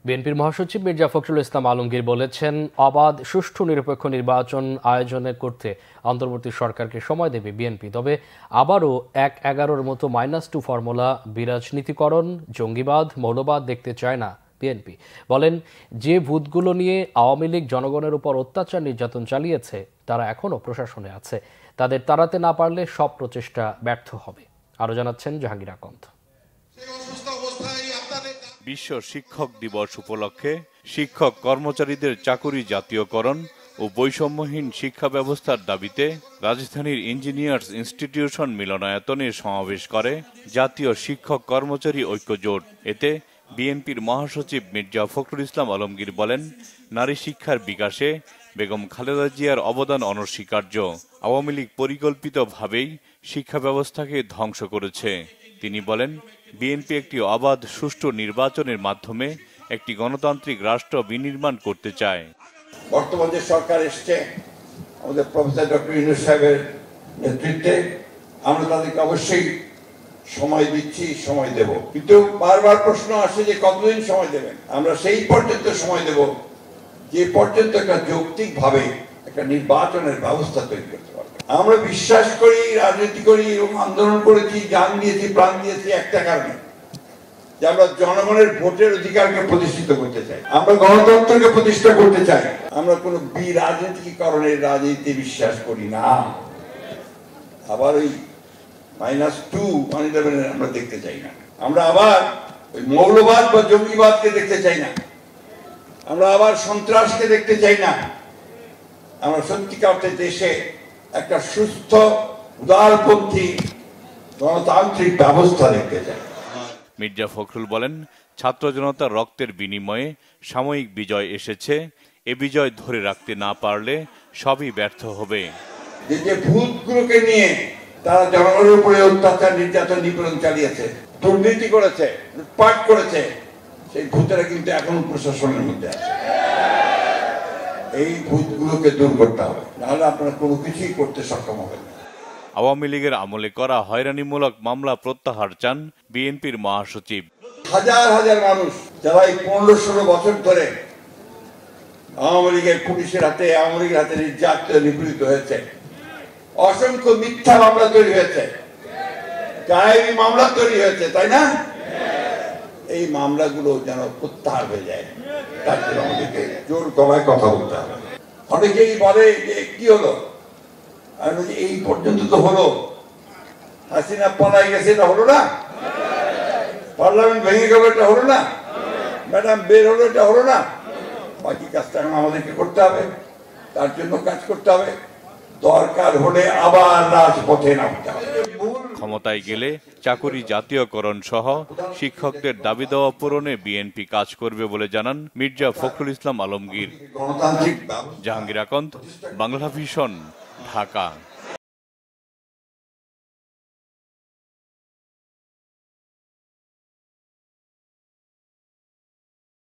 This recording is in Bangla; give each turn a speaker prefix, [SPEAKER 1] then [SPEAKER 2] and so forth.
[SPEAKER 1] বিএনপির মহাসচিব মির্জা ফখরুল ইসলাম আলমগীর বলেছেন, অবাধ, সুষ্ঠু, নিরপেক্ষ নির্বাচন আয়োজনে করতে অন্তর্বর্তী সরকারকে সময় দেবে বিএনপি। তবে আবারও ১/১১-র মতো -2 ফর্মুলা, বিরাজনীতিকরণ, জঙ্গিবাদ, মৌলবাদ দেখতে চায় না বিএনপি। বলেন, যে ভূতগুলো নিয়ে আওয়ামী লীগ জনগণের উপর অত্যাচার নির্যাতন চালিয়েছে তারা এখনও প্রশাসনে আছে। তাদের তাড়াতে না পারলে সব প্রচেষ্টা ব্যর্থ হবে। আরও জানাচ্ছেন জাহাঙ্গীর আকন্দ।
[SPEAKER 2] বিশ্ব শিক্ষক দিবস উপলক্ষে শিক্ষক কর্মচারীদের চাকুরি জাতীয়করণ ও বৈষম্যহীন শিক্ষা ব্যবস্থার দাবিতে রাজধানীর ইঞ্জিনিয়ার্স ইনস্টিটিউশন মিলনায়তনে সমাবেশ করে জাতীয় শিক্ষক কর্মচারী ঐক্য জোট। এতে বিএনপির মহাসচিব মির্জা ফখরুল ইসলাম আলমগীর বলেন, নারী শিক্ষার বিকাশে বেগম খালেদা জিয়ার অবদান অনস্বীকার্য। আওয়ামী লীগ পরিকল্পিতভাবেই শিক্ষা ব্যবস্থাকে ধ্বংস করেছে। তিনি বলেন, বিএনপি একটি অবাধ, সুষ্ঠু নির্বাচনের মাধ্যমে একটি গণতান্ত্রিক রাষ্ট্র বিনির্মাণ করতে চায়।
[SPEAKER 3] বর্তমান যে সরকার এসছে, আমাদের প্রফেসর ডক্টর ইউনূস সাহেবের নেতৃত্বে, আমরা তাদেরকে অবশ্যই সময় দিচ্ছি, সময় দেব। কিন্তু বারবার প্রশ্ন আসে যে কতদিন সময় দেবেন। আমরা সেই পর্যন্ত সময় দেব যে পর্যন্ত একটা যৌক্তিকভাবে একটা নির্বাচনের ব্যবস্থা তৈরি করতে পারবে। আমরা বিশ্বাস করি, রাজনীতি করি এবং আন্দোলন করেছি, জান দিয়েছি, প্রাণ দিয়েছি একটা কারণে, যে আমরা জনগণের ভোটের অধিকারকে প্রতিষ্ঠিত করতে চাই, আমরা গণতন্ত্রকে প্রতিষ্ঠা করতে চাই। আমরা কোনো রাজনীতিকরণের রাজনীতি বিশ্বাস করি না। আবার ওই -2 আমরা দেখতে চাই না। আমরা আবার ওই মৌলবাদ বা জঙ্গিবাদকে দেখতে চাই না। আমরা আবার সন্ত্রাসকে দেখতে চাই না। আমরা সত্যিকার অর্থে দেশে একটা সুস্থ, উদারপন্থী গণতান্ত্রিক ব্যবস্থা দেখতে চাই।
[SPEAKER 2] মির্জা ফখরুল বলেন, ছাত্র জনতার রক্তের বিনিময়ে সাময়িক বিজয় এসেছে। এ বিজয় ধরে রাখতে না পারলে সবই ব্যর্থ হবে।
[SPEAKER 3] যে ভূতগুলোকে নিয়ে তারা জনগণের উপরে অত্যাচার, নির্যাতন, নিপীড়ন চালিয়েছে, দুর্নীতি করেছে, লুটপাট করেছে, সেই ভূতেরা কিন্তু এখনো প্রশাসনের মধ্যে আছে। এই ভূতগুলোকে দূর করতে হবে, নাহলে আপনারা কোনো কিছুই করতে সক্ষম হবেন না।
[SPEAKER 2] আওয়ামী লীগের আমলে করা হয়রানিমূলক মামলা প্রত্যাহার চান বিএনপির মহাসচিব।
[SPEAKER 3] হাজার হাজার মানুষ যারা এই 15-16 বছর ধরে আওয়ামী লীগের পুলিশের হাতে, আওয়ামী লীগের হাতে নির্যাতিত, নিপীড়িত হয়েছে, অসংখ্য মিথ্যা মামলা তৈরি হয়েছে, গায়েবী মামলা তৈরি হয়েছে, তাই না? এই মামলাগুলো যেন প্রত্যাহার হয়ে যায়, তার জন্য আমাদেরকে জোর গলায় কথা বলতে হবে। অনেকেই বলে যে কি হলো, এই পর্যন্ত তো হলো, হাসিনা পলাই গেছে, এটা হলো না? পার্লামেন্ট ভেঙে গেল, এটা হলো না? ম্যাডাম বের হলো, এটা হলো না? বাকি কাজটা আমাদেরকে করতে হবে, তার জন্য কাজ করতে হবে। দরকার হলে আবার রাজপথে নামতে হবে।
[SPEAKER 2] ক্ষমতায় গেলে চাকুরি জাতীয়করণ সহ শিক্ষকদের দাবি দেওয়া পূরণে বিএনপি কাজ করবে বলে জানান মির্জা ফখরুল ইসলাম আলমগীর। জাহাঙ্গীর আকন্দ, বাংলা ভিশন, ঢাকা।